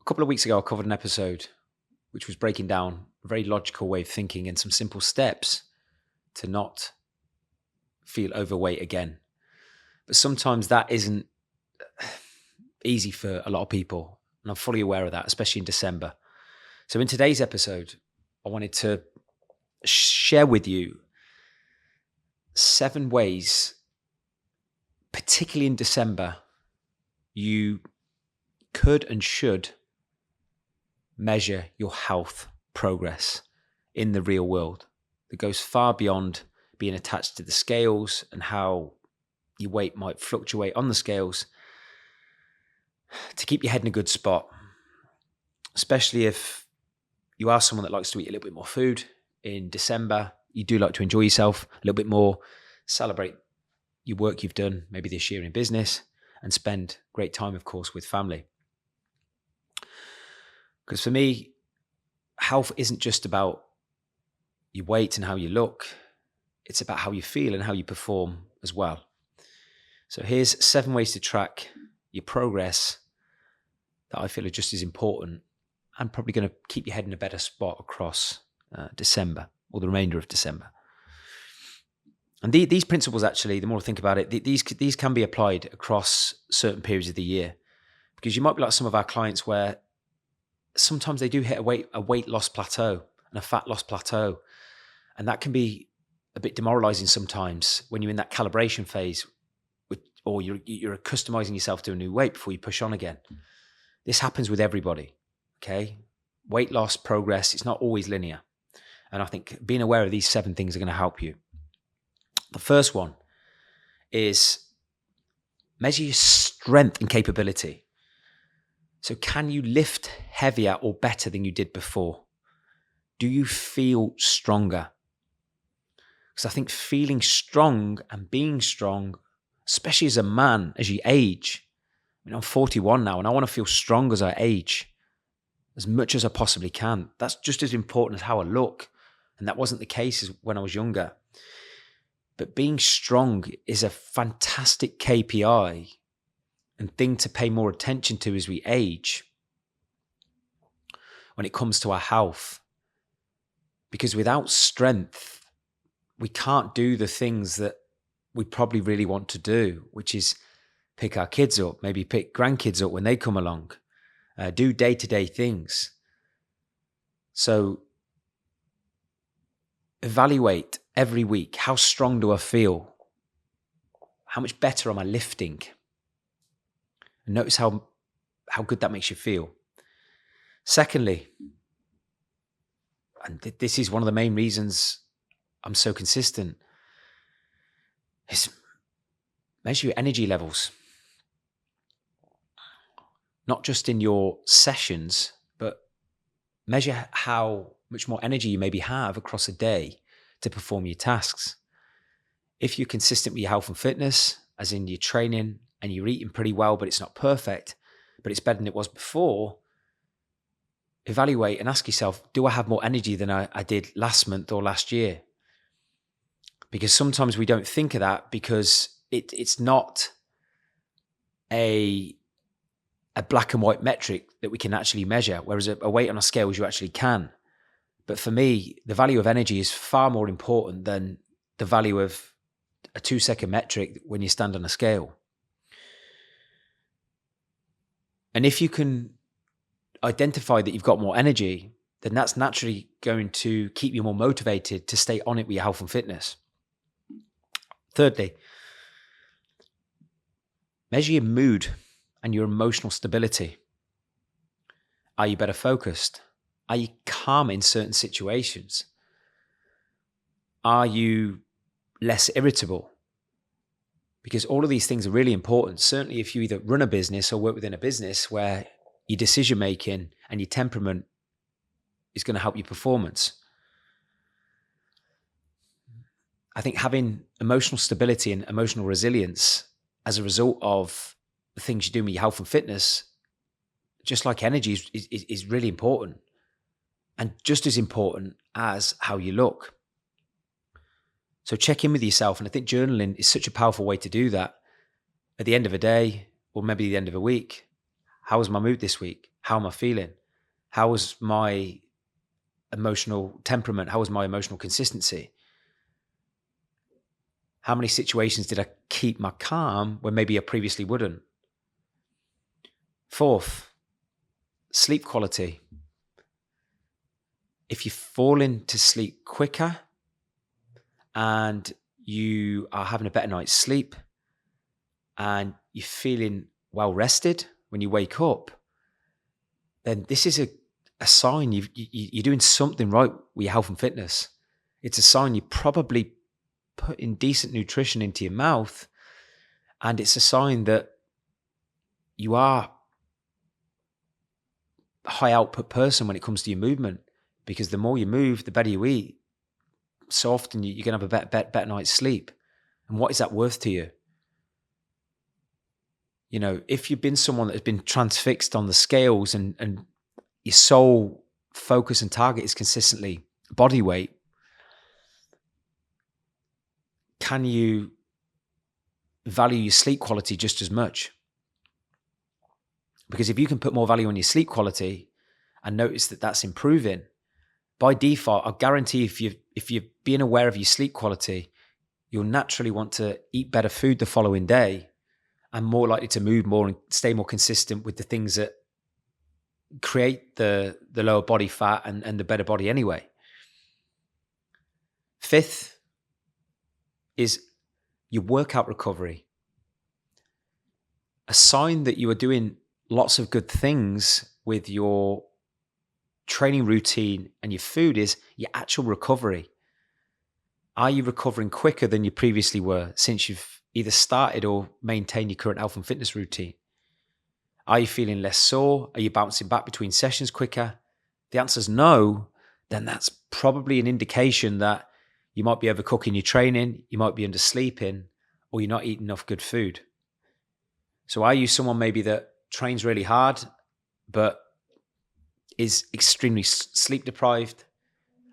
A couple of weeks ago, I covered an episode which was breaking down a very logical way of thinking and some simple steps to not feel overweight again. But sometimes that isn't easy for a lot of people, and I'm fully aware of that, especially in December. So in today's episode, I wanted to share with you 7 ways, particularly in December, you could and should measure your health progress in the real world that goes far beyond being attached to the scales and how your weight might fluctuate on the scales, to keep your head in a good spot, especially if you are someone that likes to eat a little bit more food in December. You do like to enjoy yourself a little bit more, celebrate your work you've done maybe this year in business, and spend great time, of course, with family. Because for me, health isn't just about your weight and how you look. It's about how you feel and how you perform as well. So here's 7 ways to track your progress that I feel are just as important and probably going to keep your head in a better spot across December or the remainder of December. And these principles, actually, the more I think about it, these can be applied across certain periods of the year, because you might be like some of our clients where sometimes they do hit a weight loss plateau and a fat loss plateau. And that can be a bit demoralizing sometimes when you're in that calibration phase, or you're customizing yourself to a new weight before you push on again. This happens with everybody, okay? Weight loss, progress, it's not always linear. And I think being aware of these 7 things are going to help you. The first one is measure your strength and capability. So can you lift heavier or better than you did before? Do you feel stronger? Because I think feeling strong and being strong, especially as a man, as you age, I mean, I'm 41 now and I want to feel strong as I age, as much as I possibly can. That's just as important as how I look. And that wasn't the case when I was younger. But being strong is a fantastic KPI and thing to pay more attention to as we age when it comes to our health. Because without strength, we can't do the things that we probably really want to do, which is pick our kids up, maybe pick grandkids up when they come along, do day-to-day things. So evaluate every week, how strong do I feel? How much better am I lifting? And notice how good that makes you feel. Secondly, and this is one of the main reasons I'm so consistent, is measure your energy levels. Not just in your sessions, but measure how much more energy you maybe have across a day to perform your tasks. If you're consistent with your health and fitness, as in your training, and you're eating pretty well, but it's not perfect, but it's better than it was before, evaluate and ask yourself, do I have more energy than I did last month or last year? Because sometimes we don't think of that because it's not a black and white metric that we can actually measure, whereas a weight on a scale you actually can. But for me, the value of energy is far more important than the value of a 2-second metric when you stand on a scale. And if you can identify that you've got more energy, then that's naturally going to keep you more motivated to stay on it with your health and fitness. Thirdly, measure your mood and your emotional stability. Are you better focused? Are you calm in certain situations? Are you less irritable? Because all of these things are really important. Certainly if you either run a business or work within a business where your decision making and your temperament is going to help your performance. I think having emotional stability and emotional resilience as a result of the things you do with your health and fitness, just like energy, is really important, and just as important as how you look. So check in with yourself. And I think journaling is such a powerful way to do that. At the end of a day, or maybe the end of a week, how was my mood this week? How am I feeling? How was my emotional temperament? How was my emotional consistency? How many situations did I keep my calm when maybe I previously wouldn't? Fourth, sleep quality. If you fall into sleep quicker and you are having a better night's sleep and you're feeling well rested when you wake up, then this is a sign you're doing something right with your health and fitness. It's a sign you're probably putting decent nutrition into your mouth, and it's a sign that you are a high output person when it comes to your movement, because the more you move, the better you eat. So often you're going to have a better night's sleep. And what is that worth to you? You know, if you've been someone that has been transfixed on the scales and your sole focus and target is consistently body weight, can you value your sleep quality just as much? Because if you can put more value on your sleep quality and notice that that's improving, by default, I guarantee if you're being aware of your sleep quality, you'll naturally want to eat better food the following day and more likely to move more and stay more consistent with the things that create the lower body fat and the better body anyway. Fifth is your workout recovery. A sign that you are doing lots of good things with your training routine and your food is your actual recovery. Are you recovering quicker than you previously were since you've either started or maintained your current health and fitness routine? Are you feeling less sore? Are you bouncing back between sessions quicker? The answer is no. Then that's probably an indication that you might be overcooking your training, you might be undersleeping, or you're not eating enough good food. So are you someone maybe that trains really hard, but is extremely sleep deprived?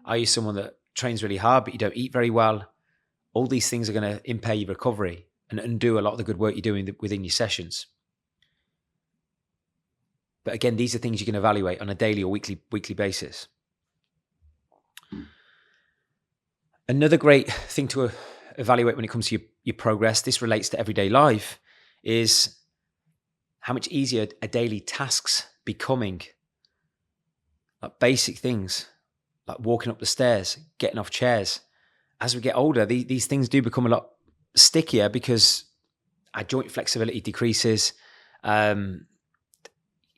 Are you someone that trains really hard, but you don't eat very well? All these things are going to impair your recovery and undo a lot of the good work you're doing within your sessions. But again, these are things you can evaluate on a daily or weekly basis. Another great thing to evaluate when it comes to your progress, this relates to everyday life, is how much easier are daily tasks becoming. Like basic things, like walking up the stairs, getting off chairs. As we get older, these things do become a lot stickier because our joint flexibility decreases.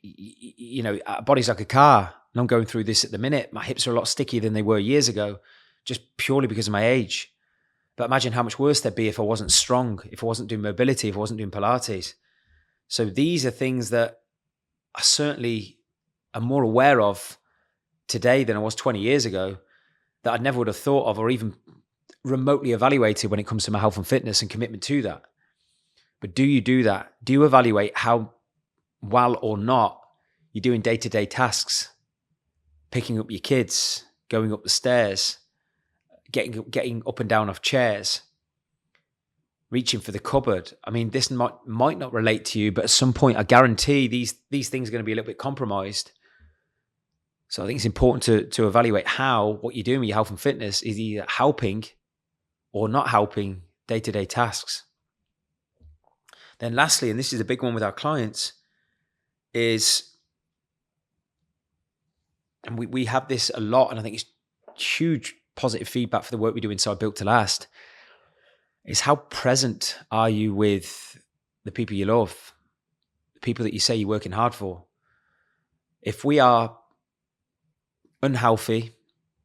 You know, our body's like a car, and I'm going through this at the minute. My hips are a lot stickier than they were years ago, just purely because of my age. But imagine how much worse they'd be if I wasn't strong, if I wasn't doing mobility, if I wasn't doing Pilates. So these are things that I certainly am more aware of today than I was 20 years ago, that I never would have thought of or even remotely evaluated when it comes to my health and fitness and commitment to that. But do you do that? Do you evaluate how well or not you're doing day-to-day tasks? Picking up your kids, going up the stairs, getting up and down off chairs, reaching for the cupboard. I mean, this might not relate to you, but at some point, I guarantee these things are going to be a little bit compromised. So I think it's important to evaluate how what you're doing with your health and fitness is either helping or not helping day-to-day tasks. Then lastly, and this is a big one with our clients, is, and we have this a lot, and I think it's huge positive feedback for the work we do inside Built to Last, is how present are you with the people you love, the people that you say you're working hard for. If we are unhealthy,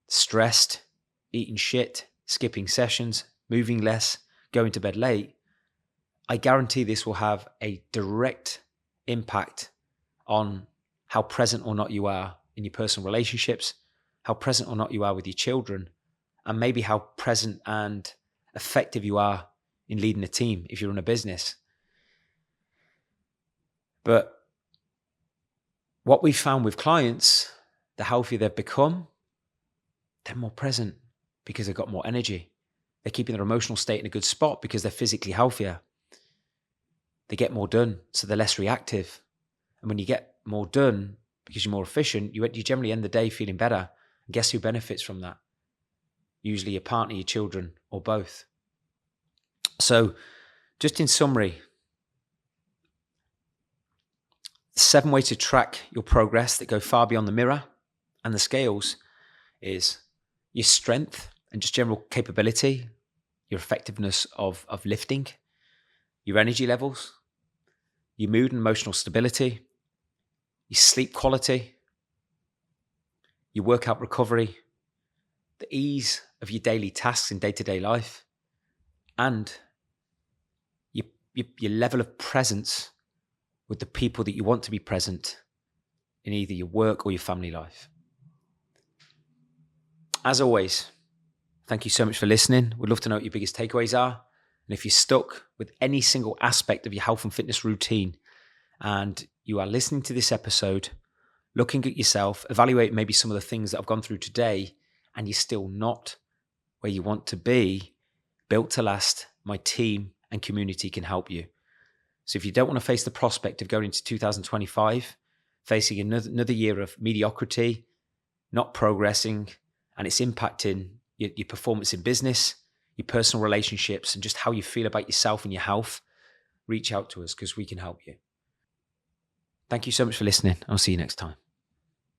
stressed, eating shit, skipping sessions, moving less, going to bed late, I guarantee this will have a direct impact on how present or not you are in your personal relationships, how present or not you are with your children, and maybe how present and effective you are in leading a team if you run a business. But what we've found with clients, the healthier they've become, they're more present because they've got more energy. They're keeping their emotional state in a good spot because they're physically healthier. They get more done, so they're less reactive. And when you get more done, because you're more efficient, you generally end the day feeling better. And guess who benefits from that? Usually your partner, your children, or both. So just in summary, 7 ways to track your progress that go far beyond the mirror and the scales is your strength and just general capability, your effectiveness of lifting, your energy levels, your mood and emotional stability, your sleep quality, your workout recovery, the ease of your daily tasks in day-to-day life, and your level of presence with the people that you want to be present in either your work or your family life. As always, thank you so much for listening. We'd love to know what your biggest takeaways are. And if you're stuck with any single aspect of your health and fitness routine and you are listening to this episode, looking at yourself, evaluate maybe some of the things that I've gone through today, and you're still not where you want to be, Built to Last, my team and community can help you. So if you don't want to face the prospect of going into 2025, facing another year of mediocrity, not progressing, and it's impacting your performance in business, your personal relationships, and just how you feel about yourself and your health, reach out to us because we can help you. Thank you so much for listening. I'll see you next time.